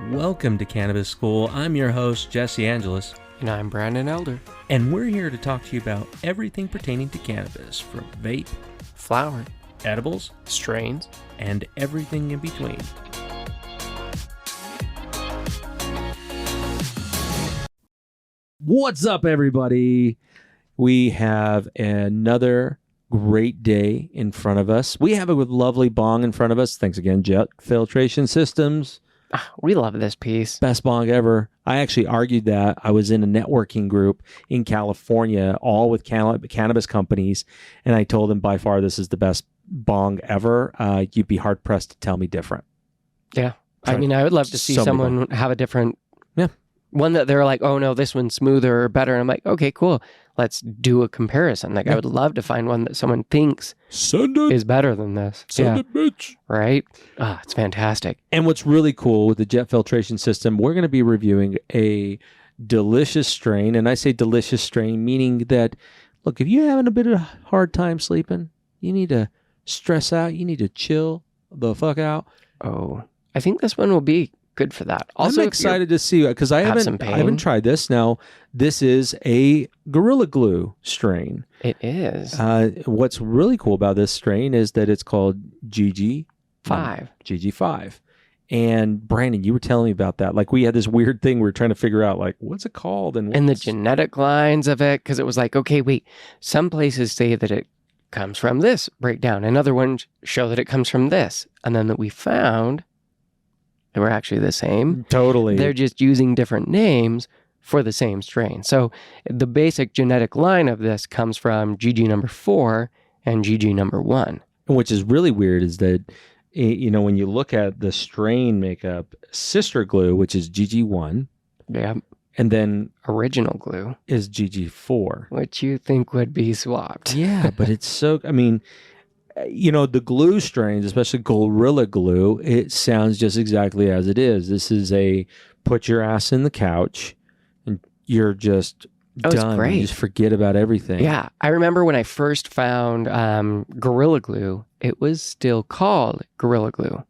Welcome to Cannabis School. I'm your host, Jesse Angeles. And I'm Brandon Elder. And we're here to talk to you about everything pertaining to cannabis, from vape, flower, edibles, strains, and everything in between. What's up, everybody? We have another great day in front of us. We have a lovely bong in front of us. Thanks again, Jet Filtration Systems. We love this piece. Best bong ever. I actually argued that. I was in a networking group in California, all with cannabis companies, and I told them by far this is the best bong ever. You'd be hard pressed to tell me different. Yeah. I mean, I would love to see someone have a different one that they're like, oh no, this one's smoother or better. And I'm like, okay, cool. Let's do a comparison. Like, I would love to find one that someone thinks is better than this. Send it, bitch. Right? It's fantastic. And what's really cool with the jet filtration system, we're going to be reviewing a delicious strain. And I say delicious strain, meaning that, look, if you're having a bit of a hard time sleeping, you need to stress out, you need to chill the fuck out. Oh, I think this one will be good for that. Also, I'm excited to see, because I haven't tried this. Now, this is a Gorilla Glue strain. It is. What's really cool about this strain is that it's called GG5. GG5. And Brandon, you were telling me about that. Like, we had this weird thing we were trying to figure out, like, what's it called? And the genetic lines of it, because it was like, okay, wait, some places say that it comes from this breakdown, and other ones show that it comes from this. And then that we found they were actually the same. Totally. They're just using different names for the same strain. So the basic genetic line of this comes from GG number 4 and GG number 1. Which is really weird is that, you know, when you look at the strain makeup, sister glue, which is GG1. Yeah. And then original glue is GG4. Which you think would be swapped. Yeah, but it's so, I mean, you know, the glue strains, especially Gorilla Glue, it sounds just exactly as it is. This is a put your ass in the couch and you're just done. It's great. You just forget about everything. Yeah. I remember when I first found Gorilla Glue, it was still called Gorilla Glue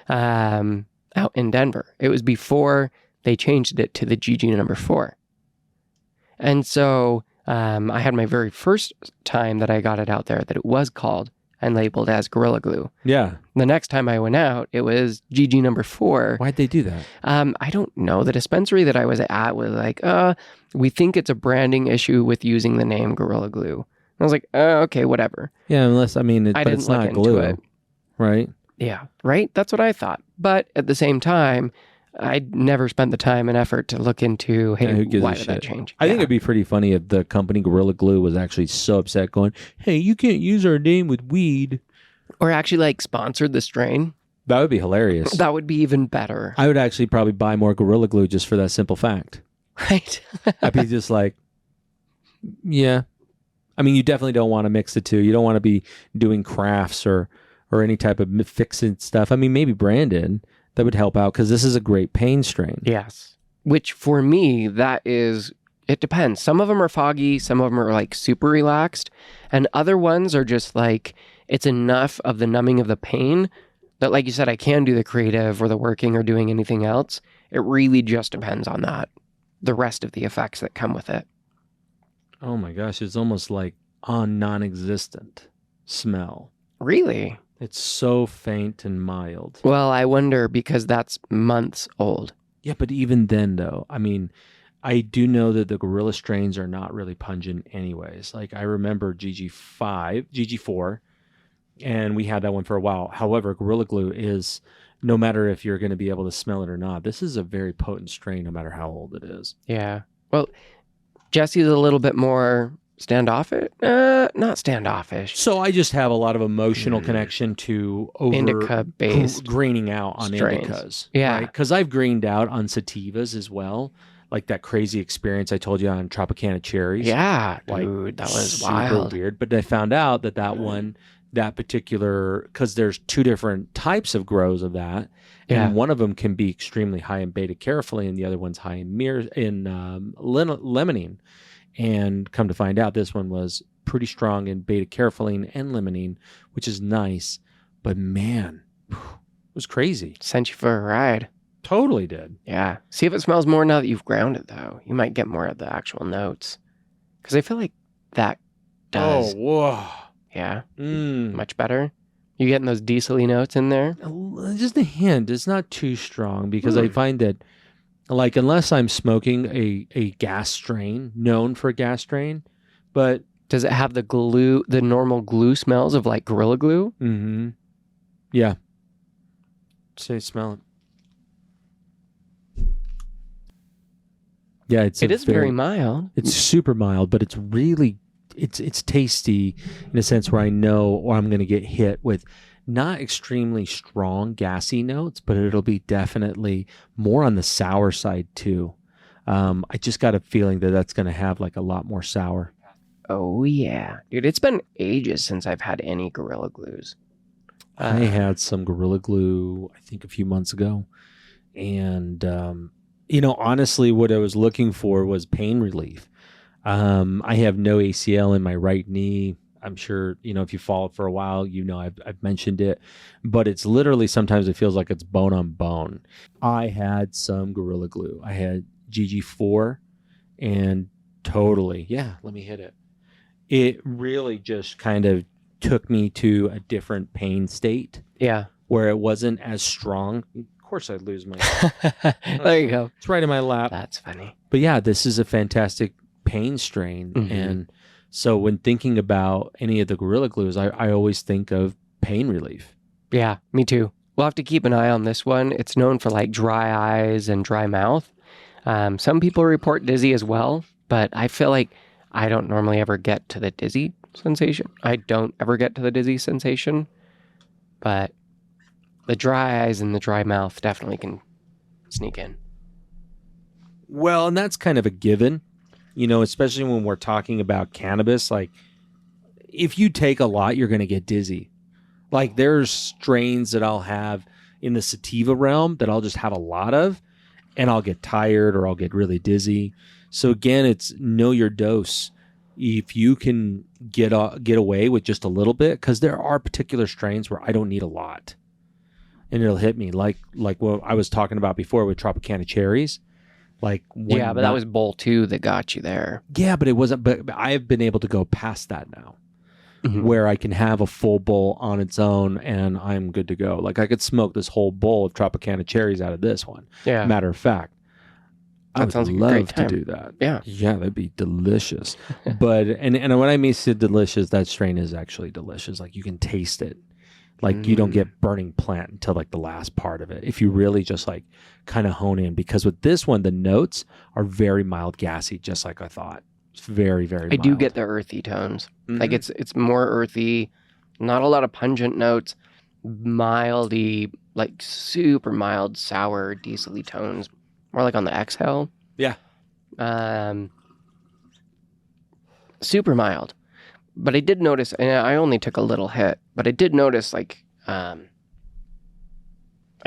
out in Denver. It was before they changed it to the GG number 4. And so I had my very first time that I got it out there that it was called and labeled as Gorilla Glue. Yeah. The next time I went out, it was GG number 4. Why'd they do that? I don't know. The dispensary that I was at was like, we think it's a branding issue with using the name Gorilla Glue. And I was like, okay, whatever. Yeah, unless, I mean, but it's not glue, it. Right? Yeah, right? That's what I thought. But at the same time, I'd never spent the time and effort to look into, hey, why did that change? I think it'd be pretty funny if the company Gorilla Glue was actually so upset going, hey, you can't use our name with weed. Or actually like sponsored the strain. That would be hilarious. That would be even better. I would actually probably buy more Gorilla Glue just for that simple fact. Right. I'd be just like, yeah. I mean, you definitely don't want to mix the two. You don't want to be doing crafts or any type of fixing stuff. I mean, maybe Brandon, that would help out because this is a great pain strain. Yes. Which for me, that is, it depends. Some of them are foggy. Some of them are like super relaxed. And other ones are just like, it's enough of the numbing of the pain that, like you said, I can do the creative or the working or doing anything else. It really just depends on that. The rest of the effects that come with it. Oh my gosh. It's almost like non-existent smell. Really? It's so faint and mild. Well, I wonder because that's months old. Yeah, but even then, though, I mean, I do know that the Gorilla strains are not really pungent anyways. Like, I remember GG4, and we had that one for a while. However, Gorilla Glue is, no matter if you're going to be able to smell it or not, this is a very potent strain no matter how old it is. Yeah. Well, Jesse's a little bit more standoffish? Not standoffish. So I just have a lot of emotional connection to indica-based greening out on strains. indicas. Yeah. Because I've greened out on sativas as well. Like that crazy experience I told you on Tropicana cherries. Yeah, like, dude, that was super wild. Weird. But I found out that one, that particular, because there's 2 different types of grows of that. And one of them can be extremely high in beta-caryophyllene and the other one's high in limonene. And come to find out, this one was pretty strong in beta-caryophyllene and limonene, which is nice. But man, it was crazy. Sent you for a ride. Totally did. Yeah. See if it smells more now that you've ground it, though. You might get more of the actual notes. Because I feel like that does. Oh, whoa. Yeah. Mm. Much better. You getting those diesel-y notes in there? Just a hint. It's not too strong because I find that, like, unless I'm smoking a gas strain, known for a gas strain, but... Does it have the normal glue smells of, like, Gorilla Glue? Mm-hmm. Yeah. Say, smell it. Yeah, it is very mild. It's super mild, but it's really, it's tasty in a sense where I know or I'm going to get hit with not extremely strong gassy notes, but it'll be definitely more on the sour side too. I just got a feeling that that's going to have like a lot more sour. Oh, yeah. Dude, it's been ages since I've had any Gorilla Glues. I had some Gorilla Glue, I think a few months ago. And, honestly, what I was looking for was pain relief. I have no ACL in my right knee. I'm sure, if you followed for a while, I've mentioned it, but it's literally sometimes it feels like it's bone on bone. I had some Gorilla Glue. I had GG4 and totally, let me hit it. It really just kind of took me to a different pain state. Yeah. Where it wasn't as strong. Of course, I'd lose my... There you go. It's right in my lap. That's funny. But yeah, this is a fantastic pain strain. Mm-hmm. And so when thinking about any of the Gorilla Glues, I always think of pain relief. Yeah, me too. We'll have to keep an eye on this one. It's known for like dry eyes and dry mouth. Some people report dizzy as well, but I feel like I don't normally ever get to the dizzy sensation. I don't ever get to the dizzy sensation, but the dry eyes and the dry mouth definitely can sneak in. Well, and that's kind of a given, especially when we're talking about cannabis. Like, if you take a lot, you're going to get dizzy. Like, there's strains that I'll have in the sativa realm that I'll just have a lot of, and I'll get tired or I'll get really dizzy. So again, it's know your dose. If you can get away with just a little bit, because there are particular strains where I don't need a lot, and it'll hit me like what I was talking about before with Tropicana cherries. Like but that was bowl 2 that got you there. Yeah, but it wasn't. But I have been able to go past that now, where I can have a full bowl on its own and I'm good to go. Like I could smoke this whole bowl of Tropicana cherries out of this one. Yeah. Matter of fact. I would love to do that. Yeah. Yeah, that'd be delicious. But and when I mean delicious, that strain is actually delicious. Like you can taste it. Like you don't get burning plant until like the last part of it. If you really just like kind of hone in, because with this one, the notes are very mild gassy, just like I thought. It's very, very mild. I do get the earthy tones. Like it's more earthy, not a lot of pungent notes, mildy, like super mild, sour, diesel-y tones. More like on the exhale. Yeah. Super mild. But I did notice, and I only took a little hit, but I did notice, like, I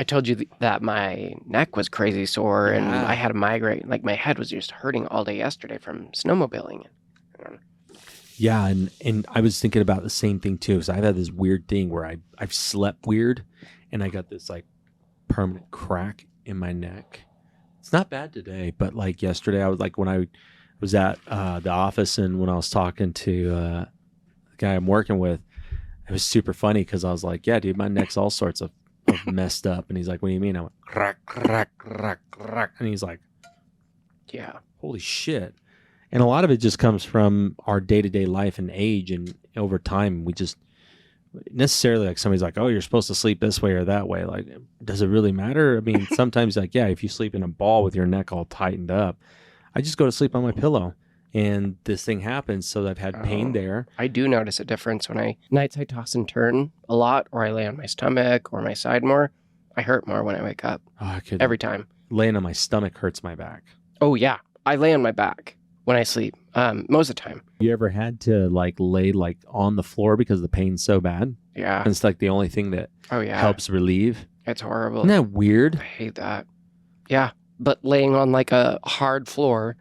told you that my neck was crazy sore and I had a migraine. Like, my head was just hurting all day yesterday from snowmobiling. Yeah, and I was thinking about the same thing, too. So I've had this weird thing where I've slept weird, and I got this, like, permanent crack in my neck. It's not bad today, but like yesterday, I was like when I was at the office and when I was talking to the guy I'm working with, it was super funny because I was like, yeah, dude, my neck's all sorts of messed up. And he's like, what do you mean? I went, crack, crack, crack, crack. And he's like, yeah, holy shit. And a lot of it just comes from our day-to-day life and age. And over time, we just necessarily like somebody's like, oh, you're supposed to sleep this way or that way. Like, does it really matter? I mean, sometimes like, yeah, if you sleep in a ball with your neck all tightened up, I just go to sleep on my pillow and this thing happens. So I've had pain there. I do notice a difference when nights I toss and turn a lot, or I lay on my stomach or my side more. I hurt more when I wake up. Oh, every time. Laying on my stomach hurts my back. Oh yeah. I lay on my back when I sleep. Most of the time. You ever had to like lay like on the floor because the pain's so bad? Yeah. And it's like the only thing that helps relieve. It's horrible. Isn't that weird? I hate that. Yeah. But laying on like a hard floor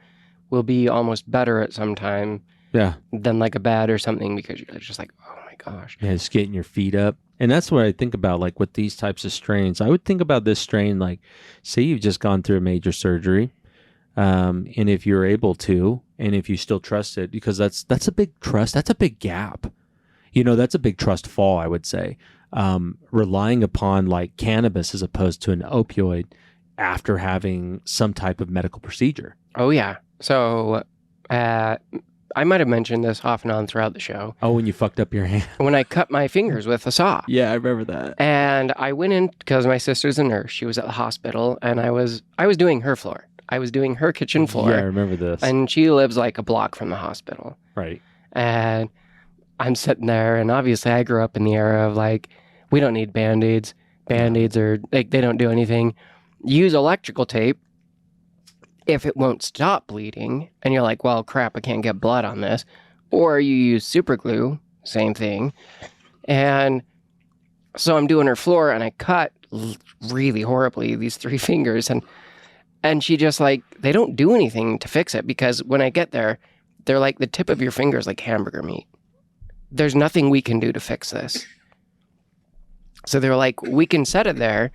will be almost better at some time than like a bed or something, because you're just like, oh my gosh. Yeah, just getting your feet up. And that's what I think about, like with these types of strains. I would think about this strain, like, say you've just gone through a major surgery, and if you're able to, and if you still trust it, because that's a big trust, that's a big gap. That's a big trust fall, I would say. Relying upon like cannabis as opposed to an opioid after having some type of medical procedure. Oh, yeah. So I might have mentioned this off and on throughout the show. Oh, when you fucked up your hand. When I cut my fingers with a saw. Yeah, I remember that. And I went in because my sister's a nurse. She was at the hospital, and I was doing her floor. I was doing her kitchen floor. Yeah, I remember this. And she lives like a block from the hospital. Right. And I'm sitting there, and obviously I grew up in the era of like, we don't need Band-Aids. Band-Aids are, like, they don't do anything. Use electrical tape if it won't stop bleeding. And you're like, well, crap, I can't get blood on this. Or you use super glue, same thing. And so I'm doing her floor, and I cut really horribly these 3 fingers. And she just like, they don't do anything to fix it, because when I get there, they're like, the tip of your finger is like hamburger meat. There's nothing we can do to fix this. So they're like, we can set it there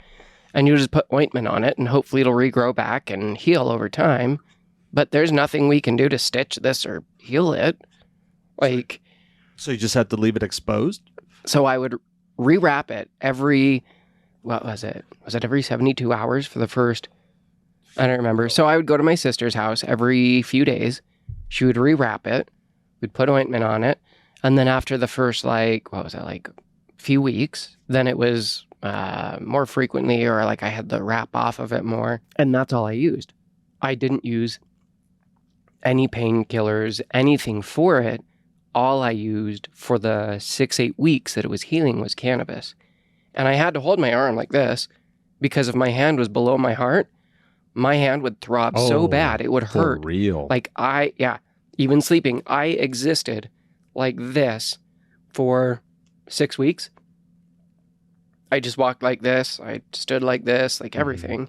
and you just put ointment on it and hopefully it'll regrow back and heal over time. But there's nothing we can do to stitch this or heal it. Like, so you just have to leave it exposed? So I would rewrap it every, what was it? Was it every 72 hours for the first, I don't remember. So I would go to my sister's house every few days. She would rewrap it. We'd put ointment on it. And then after the first, like, what was it, like few weeks, then it was more frequently, or like I had the wrap off of it more. And that's all I used. I didn't use any painkillers, anything for it. All I used for the 6-8 weeks that it was healing was cannabis. And I had to hold my arm like this because if my hand was below my heart, my hand would throb so bad it would hurt. For real. Like even sleeping, I existed like this for 6 weeks. I just walked like this. I stood like this, like everything,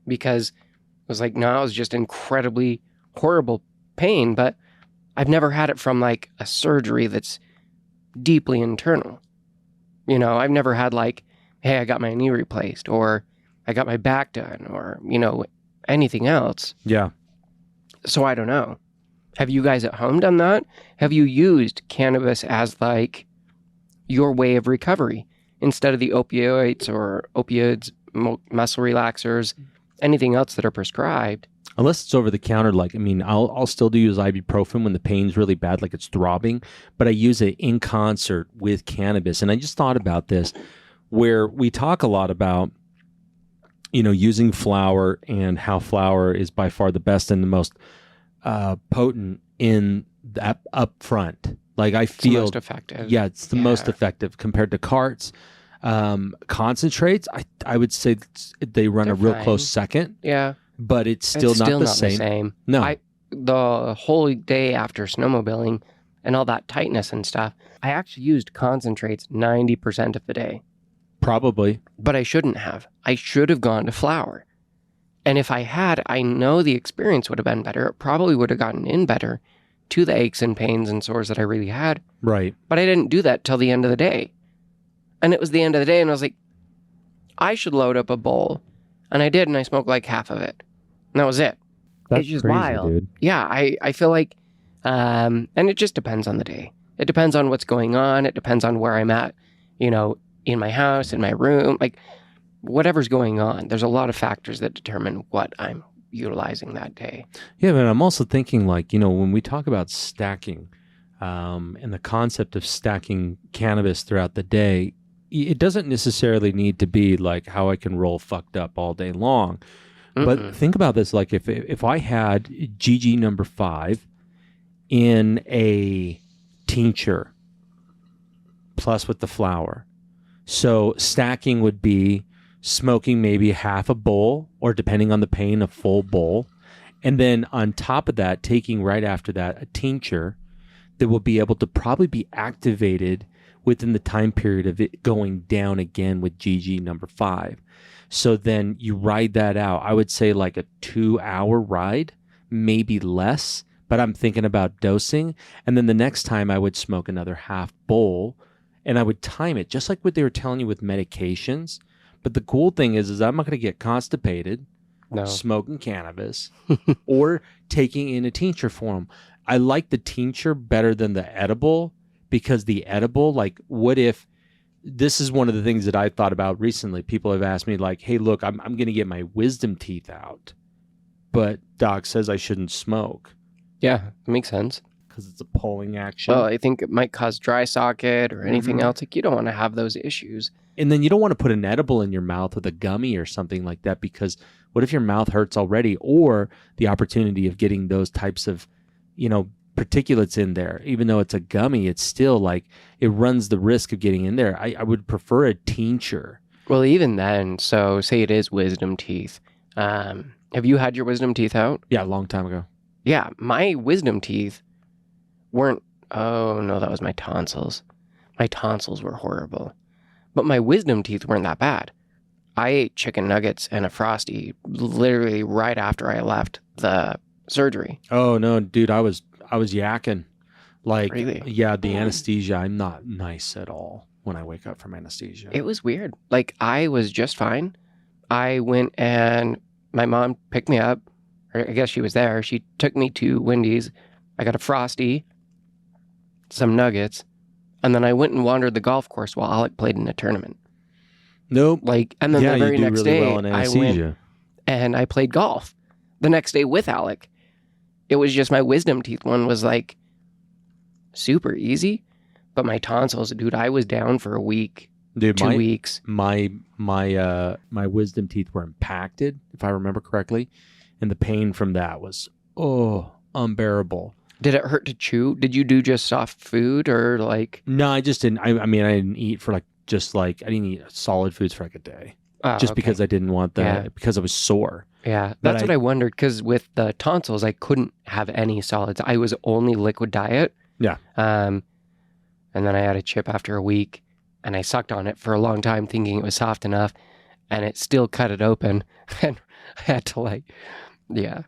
because it was like, no, I was just incredibly horrible pain, but I've never had it from like a surgery that's deeply internal. I've never had like, hey, I got my knee replaced, or I got my back done, or, anything else. Yeah. So I don't know. Have you guys at home done that? Have you used cannabis as like your way of recovery instead of the opioids, muscle relaxers, anything else that are prescribed? Unless it's over the counter, like, I mean, I'll still do use ibuprofen when the pain's really bad, like it's throbbing, but I use it in concert with cannabis. And I just thought about this, where we talk a lot about, using flower and how flower is by far the best and the most potent in that up front. Like I feel, it's the most effective. Yeah, it's the most effective compared to carts. Concentrates, I would say they run They're a real fine. close second. Yeah. But it's still not the same. No. The whole day after snowmobiling and all that tightness and stuff, I actually used concentrates 90% of the day. Probably. But I shouldn't have. I should have gone to flower. And if I had, I know the experience would have been better. It probably would have gotten in better to the aches and pains and sores that I really had. Right. But I didn't do that till the end of the day. And it was the end of the day, and I was like, I should load up a bowl. And I did, and I smoked like half of it. And that was it. That's it's just crazy, wild. Dude. Yeah, I feel like, and it just depends on the day. It depends on what's going on. It depends on where I'm at, in my house, in my room, like whatever's going on. There's a lot of factors that determine what I'm utilizing that day. Yeah, but I'm also thinking like, when we talk about stacking and the concept of stacking cannabis throughout the day, it doesn't necessarily need to be like how I can roll fucked up all day long. But think about this, like if I had GG number 5 in a tincture plus with the flower. So stacking would be smoking maybe half a bowl, or depending on the pain, a full bowl. And then on top of that, taking right after that a tincture that will be able to probably be activated within the time period of it going down again with GG number 5. So then you ride that out. I would say like a 2-hour ride, maybe less, but I'm thinking about dosing. And then the next time I would smoke another half bowl and I would time it just like what they were telling you with medications. But the cool thing is I'm not going to get constipated smoking cannabis or taking in a tincture form. I like the tincture better than the edible because the edible, like, what if this is one of the things that I thought about recently. People have asked me like, hey, look, I'm going to get my wisdom teeth out, but doc says I shouldn't smoke. Yeah, makes sense. Because it's a pulling action. Well, I think it might cause dry socket or anything else. Like, you don't want to have those issues. And then you don't want to put an edible in your mouth with a gummy or something like that, because what if your mouth hurts already, or the opportunity of getting those types of, particulates in there? Even though it's a gummy, it's still like it runs the risk of getting in there. I would prefer a tincture. Well, even then, so say it is wisdom teeth. Have you had your wisdom teeth out? Yeah, a long time ago. Yeah, my wisdom teeth weren't, oh no, that was my tonsils. My tonsils were horrible. But my wisdom teeth weren't that bad. I ate chicken nuggets and a Frosty literally right after I left the surgery. Oh no, dude, I was yakking. Like, really? Yeah, the anesthesia, I'm not nice at all when I wake up from anesthesia. It was weird. Like, I was just fine. I went and my mom picked me up. Or I guess she was there. She took me to Wendy's. I got a Frosty, some nuggets, and then I went and wandered the golf course while Alec played in a tournament. Nope. Like, and then the very next day, I went and I played golf the next day with Alec. It was just my wisdom teeth one was like super easy, but my tonsils, dude, I was down for a week, dude, 2 weeks. My wisdom teeth were impacted, if I remember correctly, and the pain from that was unbearable. Did it hurt to chew? Did you do just soft food or like? No, I just didn't. I mean, I didn't eat for I didn't eat solid foods for like a day, because I didn't want that because I was sore. Yeah, that's what I wondered, because with the tonsils, I couldn't have any solids. I was only liquid diet. Yeah. And then I had a chip after a week, and I sucked on it for a long time thinking it was soft enough, and it still cut it open, and I had to Yeah.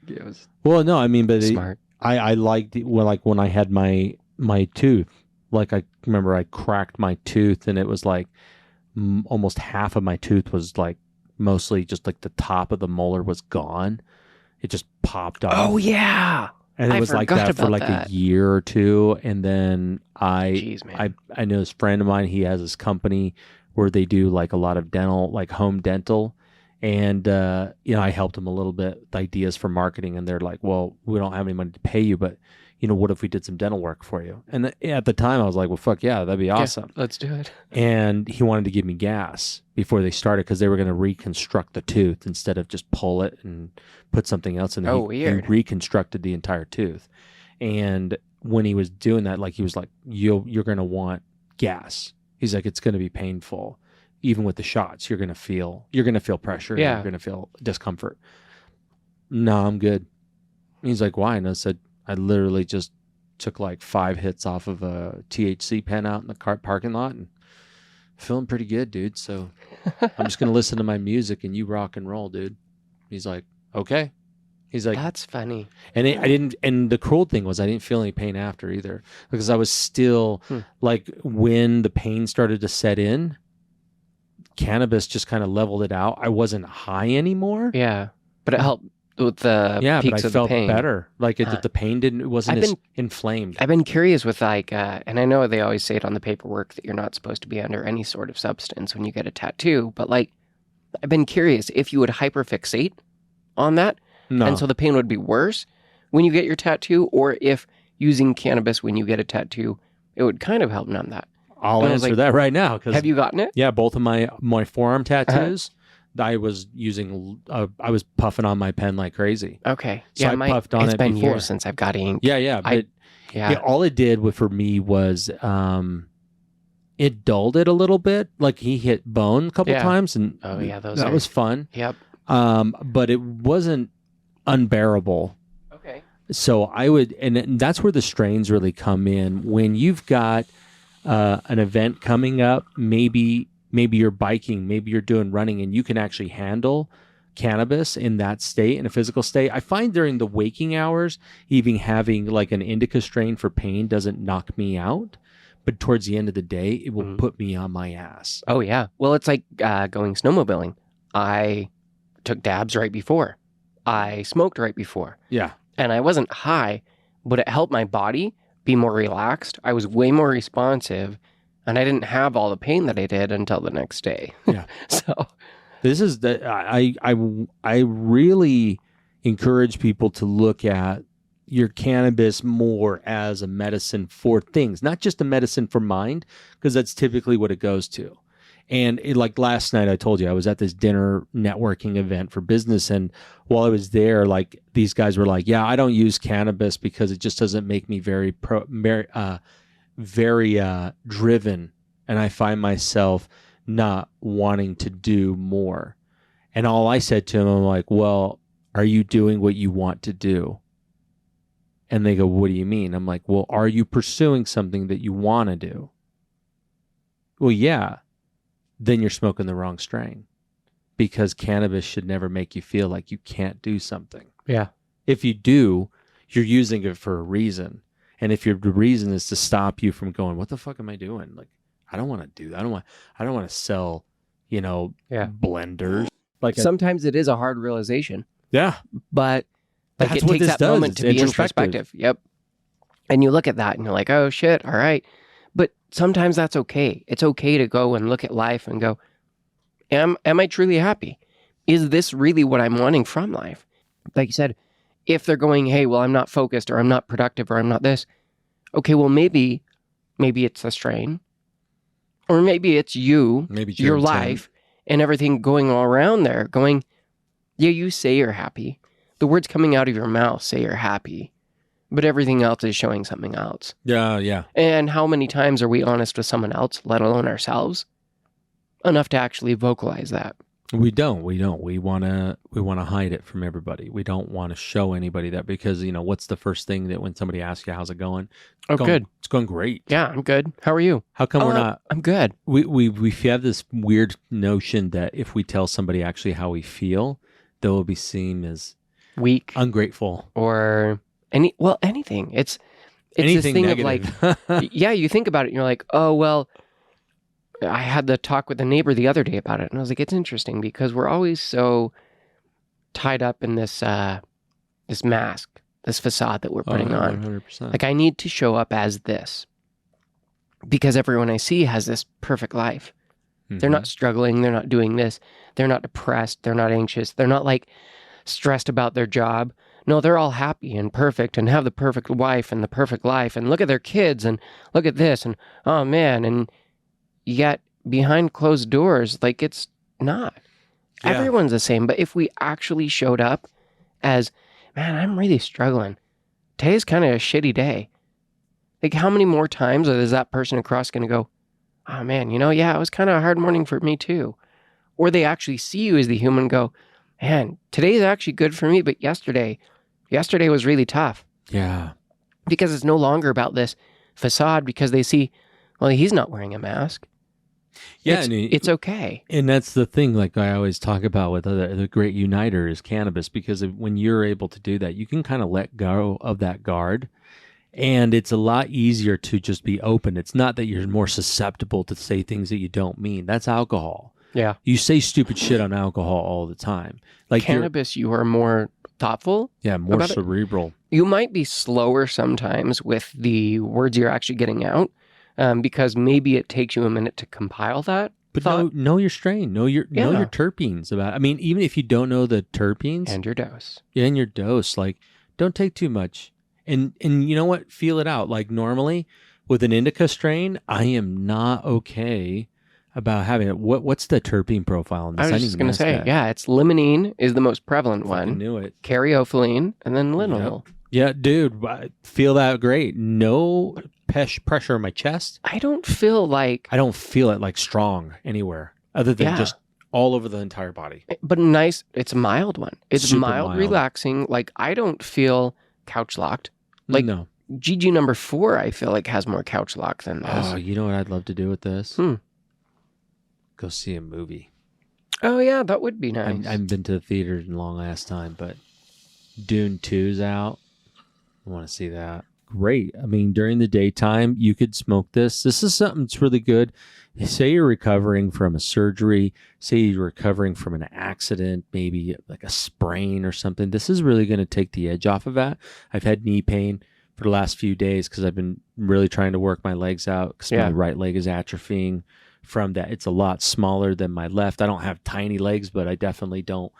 It was no, I mean, but smart. I liked it when I had my tooth. Like, I remember I cracked my tooth, and it was like almost half of my tooth was like mostly just like the top of the molar was gone. It just popped off. Oh yeah. And it was like that for like a year or two. And then I know this friend of mine, he has this company where they do like a lot of dental, like home dental. And, I helped him a little bit with ideas for marketing. And they're like, well, we don't have any money to pay you, but what if we did some dental work for you? And at the time I was like, well, fuck yeah, that'd be awesome. Yeah, let's do it. And he wanted to give me gas before they started, because they were going to reconstruct the tooth instead of just pull it and put something else in there. Weird. He reconstructed the entire tooth. And when he was doing that, like, he was like, you're going to want gas. He's like, it's going to be painful. Even with the shots, you're going to feel pressure. Yeah. You're going to feel discomfort. No, I'm good. He's like, why? And I said, I literally just took like 5 hits off of a THC pen out in the parking lot and feeling pretty good, dude. So I'm just going to listen to my music and you rock and roll, dude. He's like, okay. He's like, that's funny. And and the cruel thing was I didn't feel any pain after either, because I was still like, when the pain started to set in, cannabis just kind of leveled it out. I wasn't high anymore. Yeah. But it helped with the peaks but I of felt the pain. Better. Like the pain wasn't as inflamed. I've been curious with and I know they always say it on the paperwork that you're not supposed to be under any sort of substance when you get a tattoo, but I've been curious if you would hyperfixate on that, and so the pain would be worse when you get your tattoo, or if using cannabis when you get a tattoo, it would kind of help numb that. I'll answer that right now. Have you gotten it? Yeah, both of my forearm tattoos. I was I was puffing on my pen like crazy. Okay. So I puffed on it before. It's been years since I've got ink. Yeah. But all it did for me was it dulled it a little bit. Like, he hit bone a couple times, and that was fun. Yep. But it wasn't unbearable. Okay. So I would, and that's where the strains really come in. When you've got an event coming up, maybe you're biking, maybe you're doing running, and you can actually handle cannabis in that state, in a physical state. I find during the waking hours, even having like an indica strain for pain doesn't knock me out. but towards the end of the day, it will Mhm. put me on my ass. Oh, yeah. Well, it's like going snowmobiling. I took dabs right before. I smoked right before. Yeah. And I wasn't high, but it helped my body be more relaxed. I was way more responsive, and I didn't have all the pain that I did until the next day. Yeah. So This is I really encourage people to look at your cannabis more as a medicine for things, not just a medicine for mind, because that's typically what it goes to. And like last night, I told you I was at this dinner networking event for business, and while I was there, like these guys were like, "Yeah, I don't use cannabis because it just doesn't make me very driven, and I find myself not wanting to do more." And all I said to him, I'm like, "Well, are you doing what you want to do?" And they go, "What do you mean?" I'm like, "Well, are you pursuing something that you want to do?" "Well, yeah." "Then you're smoking the wrong strain, because cannabis should never make you feel like you can't do something. yeah. If you do, you're using it for a reason. And if the reason is to stop you from going, what the fuck am I doing? Like, I don't want to do that. I don't want to sell, Yeah. blenders. Like, Sometimes it is a hard realization, yeah, but like That's it what takes this that moment does. to It's be introspective. introspective. Yep. And you look at that and you're like, oh shit, all right. But sometimes that's okay. It's okay to go and look at life and go, am I truly happy? Is this really what I'm wanting from life? Like you said, if they're going, hey, well, I'm not focused or I'm not productive or I'm not this. Okay, well, maybe it's the strain, or maybe it's you, maybe it's your intent. life, and everything going all around there going, yeah, you say you're happy. The words coming out of your mouth say you're happy, but everything else is showing something else. Yeah, yeah. And how many times are we honest with someone else, let alone ourselves, enough to actually vocalize that? We don't. We want to hide it from everybody. We don't want to show anybody that, because, what's the first thing that when somebody asks you, how's it going? Oh, good. It's going great. Yeah, I'm good. How are you? How come we're not? I'm good. We have this weird notion that if we tell somebody actually how we feel, they will be seen as Weak ungrateful. or anything. It's Anything this thing negative. of like, yeah, you think about it and you're like, oh, well, I had the talk with the neighbor the other day about it. And I was like, it's interesting because we're always so tied up in this mask, this facade that we're putting on. 100%. Like, I need to show up as this because everyone I see has this perfect life. They're not struggling. They're not doing this. They're not depressed. They're not anxious. They're not like stressed about their job. No, they're all happy and perfect and have the perfect wife and the perfect life. And look at their kids and look at this. And oh man. And yet behind closed doors, like it's not. Yeah. Everyone's the same. But if we actually showed up as, man, I'm really struggling. Today's kind of a shitty day. Like how many more times is that person across going to go, oh man, yeah, it was kind of a hard morning for me too. Or they actually see you as the human and go, man, today's actually good for me, but yesterday was really tough. Yeah. Because it's no longer about this facade because they see, well, he's not wearing a mask. Yeah. It's okay. And that's the thing, like I always talk about with the great uniter is cannabis, because when you're able to do that, you can kind of let go of that guard. And it's a lot easier to just be open. It's not that you're more susceptible to say things that you don't mean. That's alcohol. Yeah. You say stupid shit on alcohol all the time. Like cannabis, you are more thoughtful. Yeah, more cerebral. You might be slower sometimes with the words you're actually getting out because maybe it takes you a minute to compile that. But know your strain. Know your terpenes about. I mean, even if you don't know the terpenes and your dose. Yeah, and your dose. Like, don't take too much. And you know what? Feel it out. Like normally with an indica strain, I am not okay about having it. What's the terpene profile on this? I was just going to say, yeah, it's limonene is the most prevalent one. I knew it. Caryophyllene and then linalool. Yep. Yeah, dude, I feel that great. No pressure on my chest. I don't feel it like strong anywhere other than just all over the entire body. But it's a mild one. It's mild, relaxing. Like I don't feel couch locked. Like no. GG number 4, I feel like has more couch lock than this. Oh, you know what I'd love to do with this? Go see a movie. Oh yeah, that would be nice. I haven't been to the theater in a long ass time, but Dune 2's out. I want to see that. great. I mean, during the daytime, you could smoke this. This is something that's really good. Say you're recovering from a surgery, say you're recovering from an accident, maybe like a sprain or something. This is really going to take the edge off of that. I've had knee pain for the last few days because I've been really trying to work my legs out because my right leg is atrophying from that. It's a lot smaller than my left. I don't have tiny legs, but I definitely don't.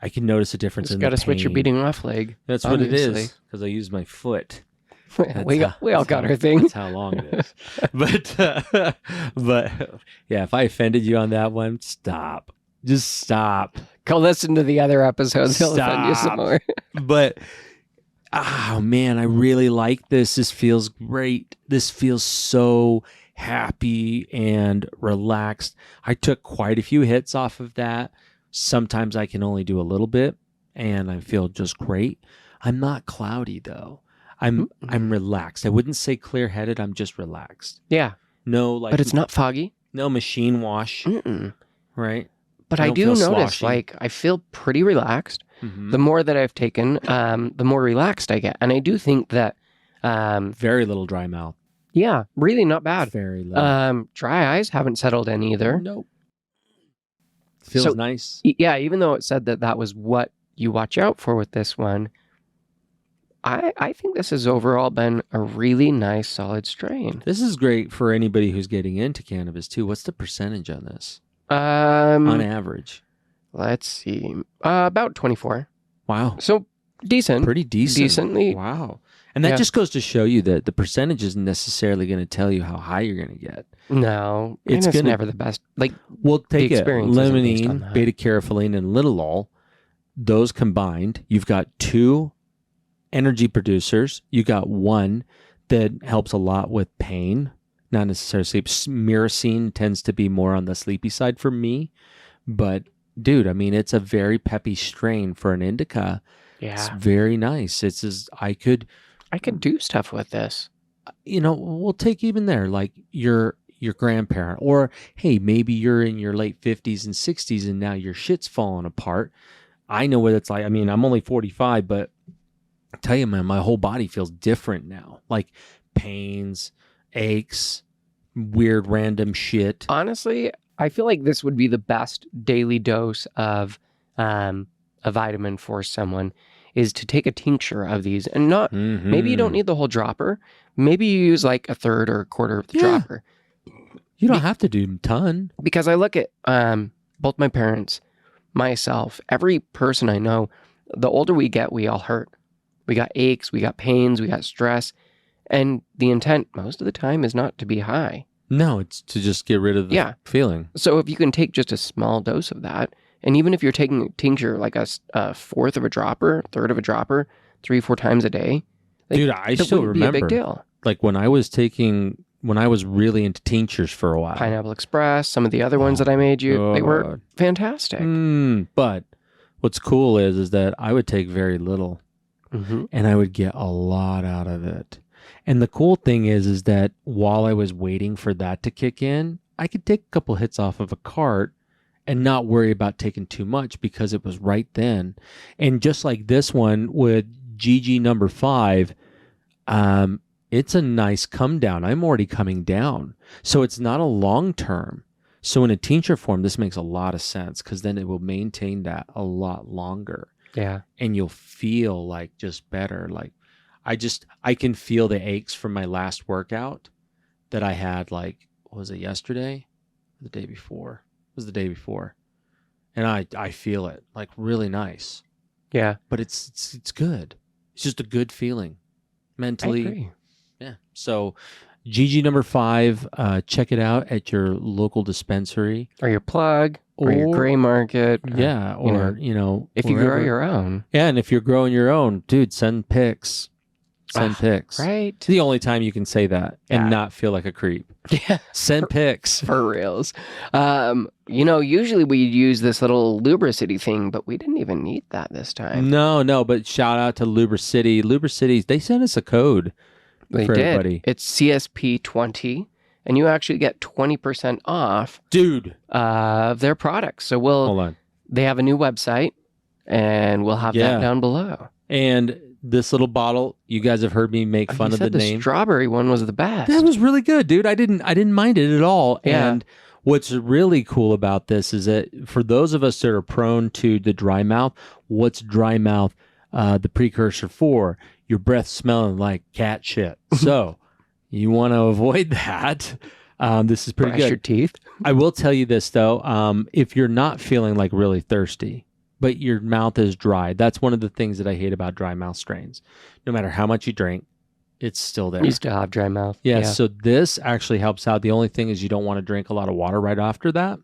I can notice a difference in the pain. Got to switch your beating off leg. That's obviously what it is because I use my foot. We all got our thing. That's how long it is. But yeah, if I offended you on that one, stop. Just stop. Go listen to the other episodes. He'll offend you some more. But oh man, I really like this. This feels great. This feels so happy and relaxed. I took quite a few hits off of that. Sometimes I can only do a little bit and I feel just great. I'm not cloudy though. I'm relaxed. I wouldn't say clear-headed. I'm just relaxed. Yeah. No, like, but it's not foggy. No machine wash. Right. But I do notice, like, I feel pretty relaxed. The more that I've taken, the more relaxed I get. And I do think that... very little dry mouth. Yeah, really not bad. Very little. Dry eyes haven't settled in either. Nope. Feels nice. Yeah, even though it said that that was what you watch out for with this one, I think this has overall been a really nice, solid strain. This is great for anybody who's getting into cannabis, too. What's the percentage on this? On average. Let's see. About 24. Wow. So, decent. Pretty decent. Decently. Wow. And that just goes to show you that the percentage isn't necessarily going to tell you how high you're going to get. No. It's never the best. Like, we'll take it. Limonene, beta-caryophyllene, and Linalool. Those combined, you've got 2 energy producers. You got 1 that helps a lot with pain, not necessarily sleep. Myrcene tends to be more on the sleepy side for me, but dude, I mean, it's a very peppy strain for an indica. Yeah, it's very nice. It's as I could do stuff with this. We'll take even there, like your grandparent, or hey, maybe you're in your late 50s and 60s and now your shit's falling apart. I know what it's like. I mean, I'm only 45, but I tell you, man, my whole body feels different now. Like pains, aches, weird random shit. Honestly, I feel like this would be the best daily dose of a vitamin for someone is to take a tincture of these and not, maybe you don't need the whole dropper. Maybe you use like a third or a quarter of the dropper. You don't have to do a ton. Because I look at both my parents, myself, every person I know, the older we get, we all hurt. We got aches, we got pains, we got stress. And the intent most of the time is not to be high. No, it's to just get rid of the feeling. So if you can take just a small dose of that, and even if you're taking a tincture like a fourth of a dropper, third of a dropper, 3-4 times a day. Like, dude, I still remember. Be a big deal. Like when I was really into tinctures for a while. Pineapple Express, some of the other ones that I made you, they were fantastic. But what's cool is that I would take very little. And I would get a lot out of it. And the cool thing is that while I was waiting for that to kick in, I could take a couple hits off of a cart and not worry about taking too much because it was right then. And just like this one with GG number 5, it's a nice come down. I'm already coming down. So it's not a long term. So in a tincture form, this makes a lot of sense because then it will maintain that a lot longer. Yeah. And you'll feel like just better. Like I can feel the aches from my last workout that I had, like, was it yesterday? The day before. It was the day before. And I feel it like really nice. Yeah. But it's good. It's just a good feeling. Mentally. I agree. Yeah. So GG number 5, check it out at your local dispensary. Or your plug. Or your gray market. Yeah. Or, if you grow your own. Yeah. And if you're growing your own, dude, send pics. Send pics. Right. It's the only time you can say that and not feel like a creep. Yeah. Send pics. For reals. Usually we use this little Lubricity thing, but we didn't even need that this time. No. But shout out to Lubricity. Lubricity, they sent us a code for everybody. It's CSP20. And you actually get 20% off, dude, of their products. So hold on. They have a new website, and we'll have that down below. And this little bottle, you guys have heard me make fun You of the said the name. strawberry one was the best. That was really good, dude. I didn't mind it at all. Yeah. And what's really cool about this is that for those of us that are prone to the dry mouth, what's dry mouth the precursor for? Your breath smelling like cat shit. So you want to avoid that. This is pretty Brush good. your teeth. I will tell you this though, if you're not feeling like really thirsty, but your mouth is dry, that's one of the things that I hate about dry mouth strains. No matter how much you drink, it's still there. You still have dry mouth. Yeah, so this actually helps out. The only thing is you don't want to drink a lot of water right after that.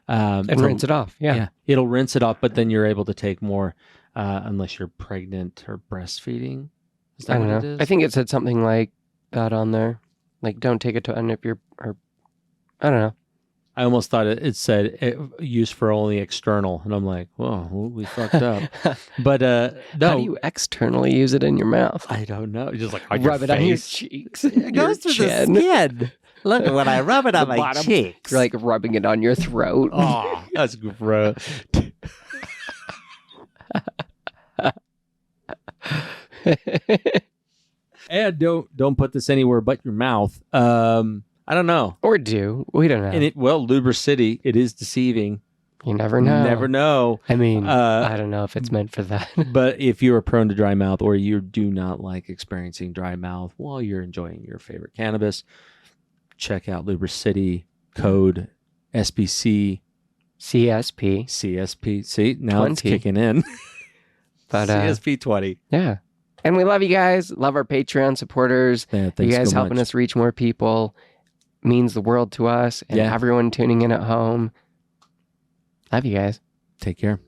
And rinse it off. Yeah. It'll rinse it off, but then you're able to take more unless you're pregnant or breastfeeding. Is that I don't what know. it is? I think it said something like that on there. Like, don't take it to, and if you're, or, I don't know. I almost thought it said used for only external, and I'm like, whoa, we fucked up. But no, How do you externally use it in your mouth? I don't know. Just like on Rub your it on your face. cheeks. It goes through the skin. Look, when I rub it on my bottom. cheeks. You're like rubbing it on your throat. Oh, that's gross. And don't put this anywhere but your mouth. I don't know. Or do. We don't know. And lubricity, it is deceiving. You never know. Never know. I mean, Uh, I don't know if it's meant for that. But if you are prone to dry mouth or you do not like experiencing dry mouth while you're enjoying your favorite cannabis, check out Lubricity code SBC CSP. CSP. See, now 20. it's kicking in. But CSP 20. yeah. And we love you guys. Love our Patreon supporters. Yeah, You thanks guys so helping much. us reach more people means the world to us and Yeah. everyone tuning in at home. Love you guys. Take care.